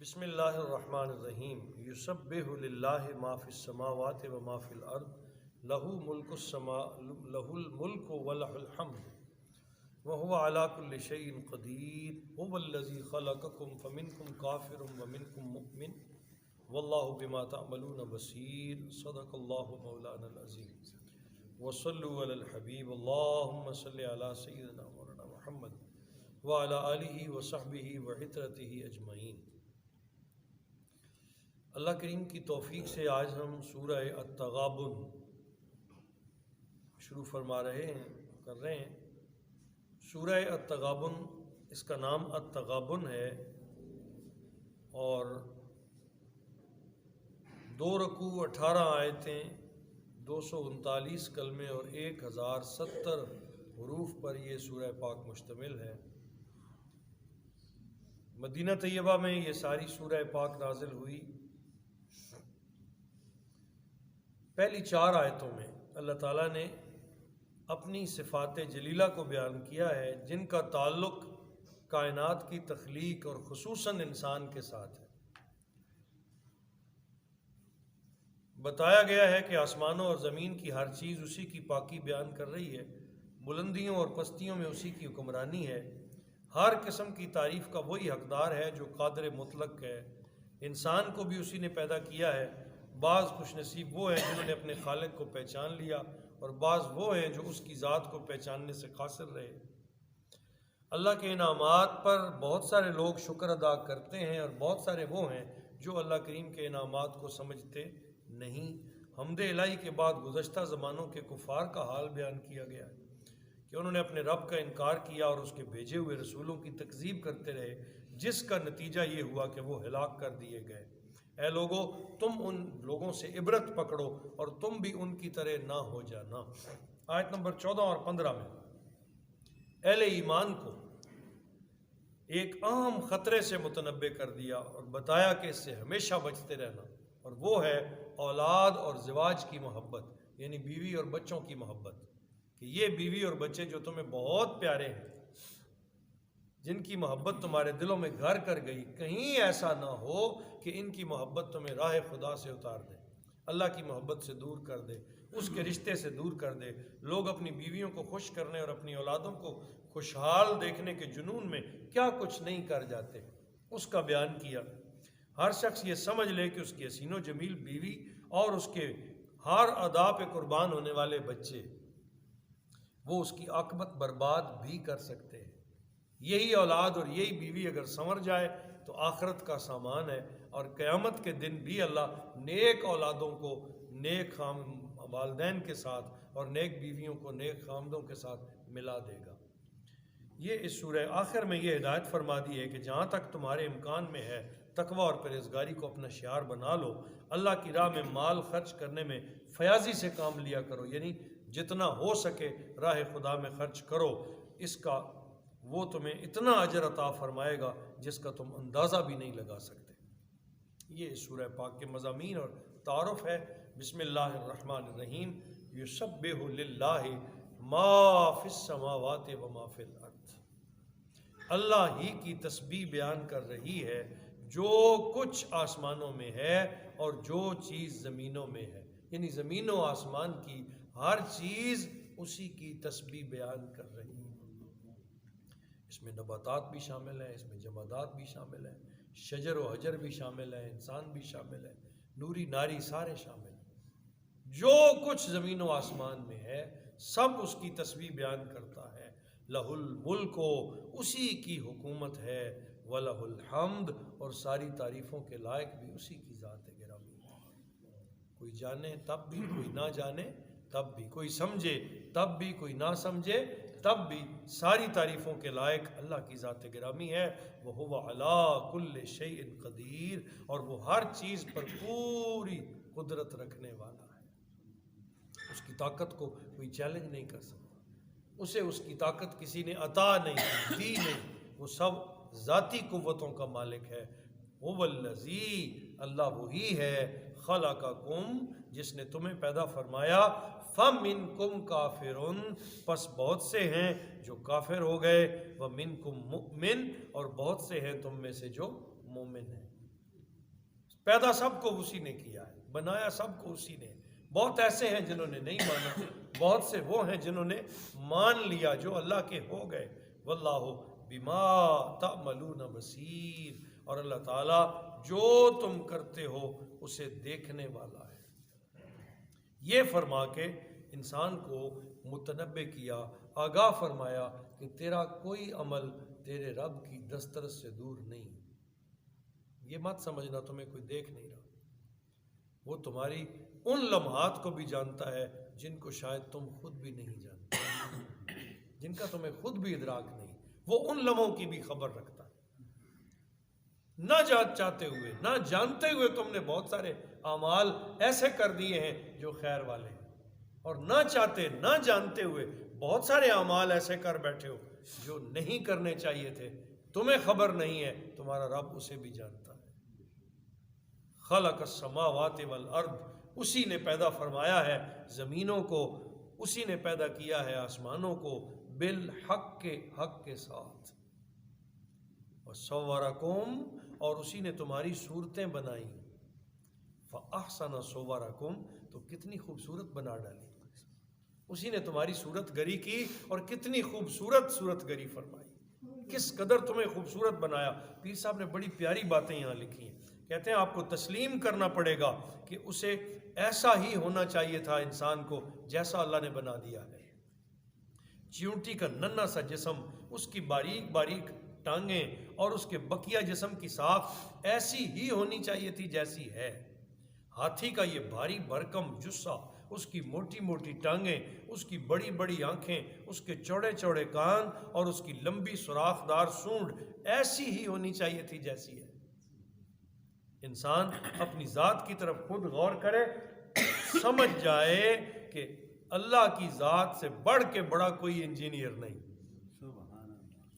بسم اللہ الرحمن الرحیم یسبح للہ ما فی السماوات و ما فی الارض لہ الملک و لہ الحمد وهو على كل شيء قدیر هو الذی خلقکم فمنکم کافر ومنکم مؤمن واللہ بما تعملون بصیر صدق اللہ مولانا العظیم وصلوا علی الحبیب اللہم صل علی سیدنا مولانا محمد وعلی آلہ وصحبہ وعترتہ اجمعین۔ اللہ کریم کی توفیق سے آج ہم سورہ التغابن شروع کر رہے ہیں۔ سورہ التغابن، اس کا نام التغابن ہے، اور 2 رکوع 18 آیتیں 239 کلمے اور 1070 حروف پر یہ سورہ پاک مشتمل ہے۔ مدینہ طیبہ میں یہ ساری سورہ پاک نازل ہوئی۔ پہلی 4 آیتوں میں اللہ تعالیٰ نے اپنی صفات جلیلہ کو بیان کیا ہے، جن کا تعلق کائنات کی تخلیق اور خصوصاً انسان کے ساتھ ہے۔ بتایا گیا ہے کہ آسمانوں اور زمین کی ہر چیز اسی کی پاکی بیان کر رہی ہے، بلندیوں اور پستیوں میں اسی کی حکمرانی ہے، ہر قسم کی تعریف کا وہی حقدار ہے جو قادر مطلق ہے۔ انسان کو بھی اسی نے پیدا کیا ہے۔ بعض خوش نصیب وہ ہیں جنہوں نے اپنے خالق کو پہچان لیا، اور بعض وہ ہیں جو اس کی ذات کو پہچاننے سے قاصر رہے۔ اللہ کے انعامات پر بہت سارے لوگ شکر ادا کرتے ہیں، اور بہت سارے وہ ہیں جو اللہ کریم کے انعامات کو سمجھتے نہیں۔ حمد الہی کے بعد گزشتہ زمانوں کے کفار کا حال بیان کیا گیا ہے کہ انہوں نے اپنے رب کا انکار کیا اور اس کے بھیجے ہوئے رسولوں کی تکذیب کرتے رہے، جس کا نتیجہ یہ ہوا کہ وہ ہلاک کر دیے گئے۔ اے لوگو، تم ان لوگوں سے عبرت پکڑو اور تم بھی ان کی طرح نہ ہو جانا۔ آیت نمبر 14 اور 15 میں اہل ایمان کو ایک اہم خطرے سے متنبع کر دیا اور بتایا کہ اس سے ہمیشہ بچتے رہنا، اور وہ ہے اولاد اور زواج کی محبت، یعنی بیوی اور بچوں کی محبت، کہ یہ بیوی اور بچے جو تمہیں بہت پیارے ہیں، جن کی محبت تمہارے دلوں میں گھر کر گئی، کہیں ایسا نہ ہو کہ ان کی محبت تمہیں راہ خدا سے اتار دے، اللہ کی محبت سے دور کر دے، اس کے رشتے سے دور کر دے۔ لوگ اپنی بیویوں کو خوش کرنے اور اپنی اولادوں کو خوشحال دیکھنے کے جنون میں کیا کچھ نہیں کر جاتے، اس کا بیان کیا۔ ہر شخص یہ سمجھ لے کہ اس کی حسین و جمیل بیوی اور اس کے ہر ادا پہ قربان ہونے والے بچے وہ اس کی عاقبت برباد بھی کر سکتے ہیں۔ یہی اولاد اور یہی بیوی اگر سنور جائے تو آخرت کا سامان ہے، اور قیامت کے دن بھی اللہ نیک اولادوں کو نیک والدین کے ساتھ اور نیک بیویوں کو نیک خامدوں کے ساتھ ملا دے گا۔ یہ اس سورہ آخر میں یہ ہدایت فرما دی ہے کہ جہاں تک تمہارے امکان میں ہے تقوی اور پرہیزگاری کو اپنا شعار بنا لو۔ اللہ کی راہ میں مال خرچ کرنے میں فیاضی سے کام لیا کرو، یعنی جتنا ہو سکے راہ خدا میں خرچ کرو، اس کا وہ تمہیں اتنا اجر عطا فرمائے گا جس کا تم اندازہ بھی نہیں لگا سکتے۔ یہ سورہ پاک کے مضامین اور تعارف ہے۔ بسم اللہ الرحمن الرحیم یسبح للہ ما فی السماوات و ما فی الارض۔ اللہ ہی کی تسبیح بیان کر رہی ہے جو کچھ آسمانوں میں ہے اور جو چیز زمینوں میں ہے، یعنی زمین و آسمان کی ہر چیز اسی کی تسبیح بیان کر رہی ہے۔ اس میں نباتات بھی شامل ہیں، اس میں جمادات بھی شامل ہیں، شجر و حجر بھی شامل ہیں، انسان بھی شامل ہے، نوری ناری سارے شامل ہیں۔ جو کچھ زمین و آسمان میں ہے سب اس کی تسبیح بیان کرتا ہے۔ لہ الملک، اسی کی حکومت ہے، وَلَهُ الْحَمْدُ، اور ساری تعریفوں کے لائق بھی اسی کی ذات گرامی ہے۔ کوئی جانے تب بھی، کوئی نہ جانے تب بھی، کوئی سمجھے تب بھی، کوئی نہ سمجھے تب بھی، ساری تعریفوں کے لائق اللہ کی ذات گرامی ہے۔ وَهُوَ عَلَىٰ كُلِّ شَيْءٍ قدیر، اور وہ ہر چیز پر پوری قدرت رکھنے والا ہے۔ اس کی طاقت کو کوئی چیلنج نہیں کر سکتا، اسے اس کی طاقت کسی نے عطا نہیں دی نہیں، وہ سب ذاتی قوتوں کا مالک ہے۔ هُوَ الَّذِي، اللہ وہی ہے، خَلَقَكُم، جس نے تمہیں پیدا فرمایا، فَمِنْكُمْ كَافِرٌ، پس بہت سے ہیں جو کافر ہو گئے، وَمِنْكُمْ مُؤْمِنٌ، اور بہت سے ہیں تم میں سے جو مومن ہیں۔ پیدا سب کو اسی نے کیا ہے، بنایا سب کو اسی نے۔ بہت ایسے ہیں جنہوں نے نہیں مانا، بہت سے وہ ہیں جنہوں نے مان لیا، جو اللہ کے ہو گئے۔ واللہ بما تعملون بصیر، اور اللہ تعالیٰ جو تم کرتے ہو اسے دیکھنے والا ہے۔ یہ فرما کے انسان کو متنبع کیا، آگاہ فرمایا کہ تیرا کوئی عمل تیرے رب کی دسترس سے دور نہیں۔ یہ مت سمجھنا تمہیں کوئی دیکھ نہیں رہا، وہ تمہاری ان لمحات کو بھی جانتا ہے جن کو شاید تم خود بھی نہیں جانتے، جن کا تمہیں خود بھی ادراک نہیں، وہ ان لمحوں کی بھی خبر رکھتا ہے۔ نہ چاہتے ہوئے، نہ جانتے ہوئے تم نے بہت سارے اعمال ایسے کر دیے ہیں جو خیر والے ہیں، اور نہ چاہتے نہ جانتے ہوئے بہت سارے اعمال ایسے کر بیٹھے ہو جو نہیں کرنے چاہیے تھے، تمہیں خبر نہیں ہے، تمہارا رب اسے بھی جانتا ہے۔ خلق السماوات والارض، اسی نے پیدا فرمایا ہے زمینوں کو، اسی نے پیدا کیا ہے آسمانوں کو، بالحق کے حق کے ساتھ، وصورکم، اور اسی نے تمہاری صورتیں بنائی، فاحسن صورکم، تو کتنی خوبصورت بنا ڈالی، اسی نے تمہاری صورت گری کی اور کتنی خوبصورت صورت گری فرمائی، کس قدر تمہیں خوبصورت بنایا۔ پیر صاحب نے بڑی پیاری باتیں یہاں لکھی ہیں، کہتے ہیں آپ کو تسلیم کرنا پڑے گا کہ اسے ایسا ہی ہونا چاہیے تھا انسان کو جیسا اللہ نے بنا دیا ہے۔ چیونٹی کا ننھا سا جسم، اس کی باریک باریک ٹانگیں اور اس کے بقیہ جسم کی ساخت ایسی ہی ہونی چاہیے تھی جیسی ہے۔ ہاتھی کا یہ بھاری بھرکم جسہ، اس کی موٹی موٹی ٹانگیں، اس کی بڑی بڑی آنکھیں، اس کے چوڑے چوڑے کان اور اس کی لمبی سوراخ دار سونڈ ایسی ہی ہونی چاہیے تھی جیسی ہے۔ انسان اپنی ذات کی طرف خود غور کرے، سمجھ جائے کہ اللہ کی ذات سے بڑھ کے بڑا کوئی انجینئر نہیں۔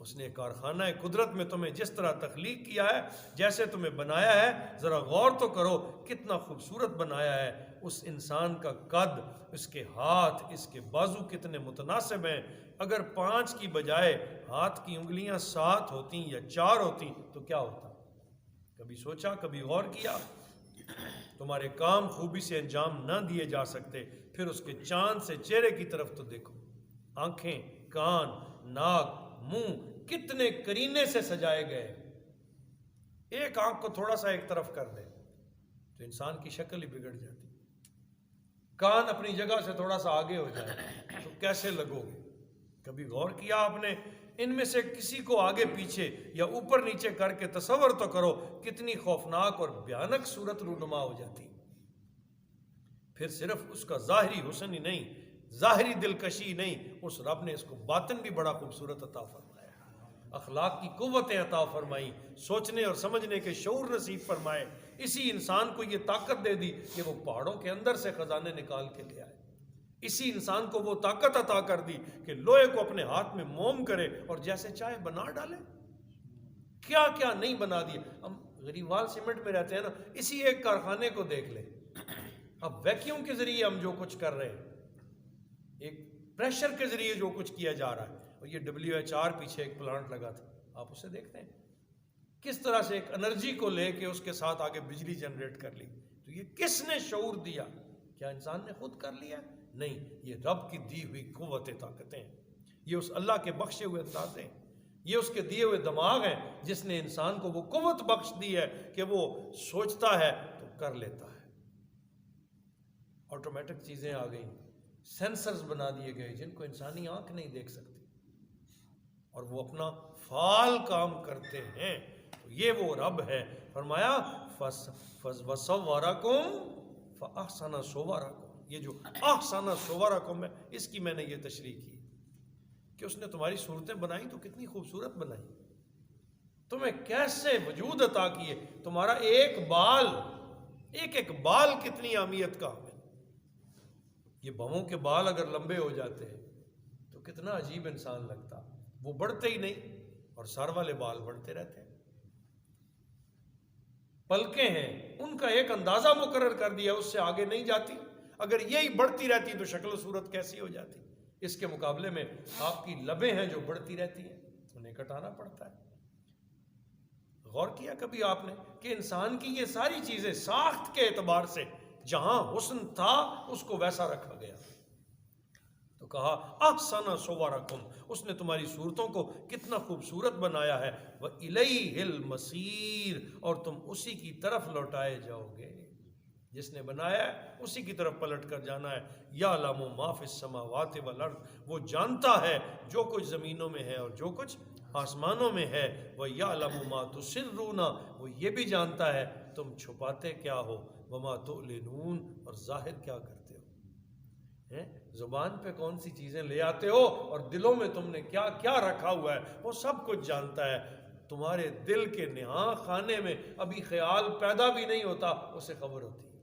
اس نے کارخانہ قدرت میں تمہیں جس طرح تخلیق کیا ہے، جیسے تمہیں بنایا ہے، ذرا غور تو کرو کتنا خوبصورت بنایا ہے۔ اس انسان کا قد، اس کے ہاتھ، اس کے بازو کتنے متناسب ہیں۔ اگر 5 کی بجائے ہاتھ کی انگلیاں 7 ہوتی یا 4 ہوتی تو کیا ہوتا؟ کبھی سوچا، کبھی غور کیا؟ تمہارے کام خوبی سے انجام نہ دیے جا سکتے، پھر اس کے چاند سے چہرے کی طرف تو دیکھو، آنکھیں، کان، ناک، منہ کتنے کرینے سے سجائے گئے۔ ایک آنکھ کو تھوڑا سا ایک طرف کر دے تو انسان کی شکل ہی بگڑ جاتی، کان اپنی جگہ سے تھوڑا سا آگے ہو جائے تو کیسے لگو گے؟ کبھی غور کیا آپ نے؟ ان میں سے کسی کو آگے پیچھے یا اوپر نیچے کر کے تصور تو کرو کتنی خوفناک اور بھیانک صورت رونما ہو جاتی۔ پھر صرف اس کا ظاہری حسن ہی نہیں، ظاہری دلکشی نہیں، اس رب نے اس کو باطن بھی بڑا خوبصورت عطا فرمایا، اخلاق کی قوتیں عطا فرمائی، سوچنے اور سمجھنے کے شعور نصیب فرمائے۔ اسی انسان کو یہ طاقت دے دی کہ وہ پہاڑوں کے اندر سے خزانے نکال کے لے آئے، اسی انسان کو وہ طاقت عطا کر دی کہ لوہے کو اپنے ہاتھ میں موم کرے اور جیسے چاہے بنا ڈالے۔ کیا کیا نہیں بنا دیا۔ ہم غریوال سیمنٹ میں رہتے ہیں نا، اسی ایک کارخانے کو دیکھ لیں، اب ویکیوم کے ذریعے ہم جو کچھ کر رہے ہیں، ایک پریشر کے ذریعے جو کچھ کیا جا رہا ہے، اور یہ WHR پیچھے ایک پلانٹ لگا تھا، آپ اسے دیکھتے ہیں کس طرح سے ایک انرجی کو لے کے اس کے ساتھ آگے بجلی جنریٹ کر لی۔ تو یہ کس نے شعور دیا؟ کیا انسان نے خود کر لیا؟ نہیں، یہ رب کی دی ہوئی قوت طاقتیں ہیں، یہ اس اللہ کے بخشے ہوئے اندازے ہیں، یہ اس کے دیے ہوئے دماغ ہیں جس نے انسان کو وہ قوت بخش دی ہے کہ وہ سوچتا ہے تو کر لیتا ہے۔ آٹومیٹک چیزیں آ گئیں، سینسرز بنا دیے گئے جن کو انسانی آنکھ نہیں دیکھ سکتی، اور وہ اپنا فعال کام کرتے ہیں۔ تو یہ وہ رب ہے، فرمایا وَصَوَّرَكُمْ فَأَحْسَنَ صُوَرَكُمْ۔ یہ جو احسن صورکم ہے، اس کی میں نے یہ تشریح کی کہ اس نے تمہاری صورتیں بنائی تو کتنی خوبصورت بنائی، تمہیں کیسے وجود عطا کیے، تمہارا ایک بال، ایک بال کتنی اہمیت کا ہے۔ یہ بھووں کے بال اگر لمبے ہو جاتے ہیں تو کتنا عجیب انسان لگتا، وہ بڑھتے ہی نہیں، اور سر والے بال بڑھتے رہتے ہیں۔ پلکیں ہیں، ان کا ایک اندازہ مقرر کر دیا، اس سے آگے نہیں جاتی، اگر یہی بڑھتی رہتی تو شکل و صورت کیسی ہو جاتی۔ اس کے مقابلے میں آپ کی لبیں ہیں جو بڑھتی رہتی ہیں، انہیں کٹانا پڑتا ہے۔ غور کیا کبھی آپ نے کہ انسان کی یہ ساری چیزیں ساخت کے اعتبار سے جہاں حسن تھا اس کو ویسا رکھا گیا، تو کہا احسن صورکم، اس نے تمہاری صورتوں کو کتنا خوبصورت بنایا ہے، وَإِلَيْهِ الْمَصِيرُ، اور تم اسی کی طرف لوٹائے جاؤ گے، جس نے بنایا ہے اسی کی طرف پلٹ کر جانا ہے۔ یعلم ما فی السماوات والارض، وہ جانتا ہے جو کچھ زمینوں میں ہے اور جو کچھ آسمانوں میں ہے، وَيَعْلَمُ مَا تُسِرُّونَ، وہ یہ بھی جانتا ہے تم چھپاتے کیا ہو، وَمَا تُعْلِنُونَ، اور ظاہر کیا کرتے ہو، ہیں؟ زبان پہ کون سی چیزیں لے آتے ہو اور دلوں میں تم نے کیا کیا رکھا ہوا ہے، وہ سب کچھ جانتا ہے۔ تمہارے دل کے نہاں خانے میں ابھی خیال پیدا بھی نہیں ہوتا، اسے خبر ہوتی ہے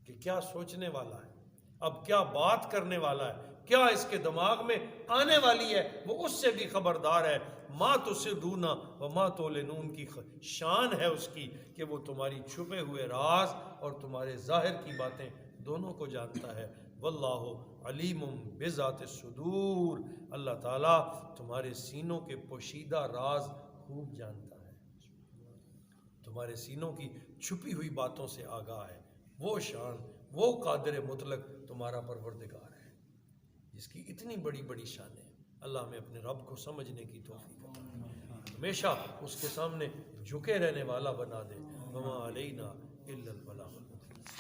کہ کیا سوچنے والا ہے، اب کیا بات کرنے والا ہے، کیا اس کے دماغ میں آنے والی ہے، وہ اس سے بھی خبردار ہے۔ ما تسرون و ما تعلنون کی شان ہے اس کی کہ وہ تمہاری چھپے ہوئے راز اور تمہارے ظاہر کی باتیں دونوں کو جانتا ہے۔ واللہ علیم بذات الصدور، اللہ تعالیٰ تمہارے سینوں کے پوشیدہ راز خوب جانتا ہے، تمہارے سینوں کی چھپی ہوئی باتوں سے آگاہ ہے۔ وہ شان، وہ قادر مطلق تمہارا پروردگار ہے جس کی اتنی بڑی بڑی شانیں۔ اللہ ہمیں اپنے رب کو سمجھنے کی توفیق عطا فرمائے، ہمیشہ اس کے سامنے جھکے رہنے والا بنا دے۔ وما علینا الا البلاغ۔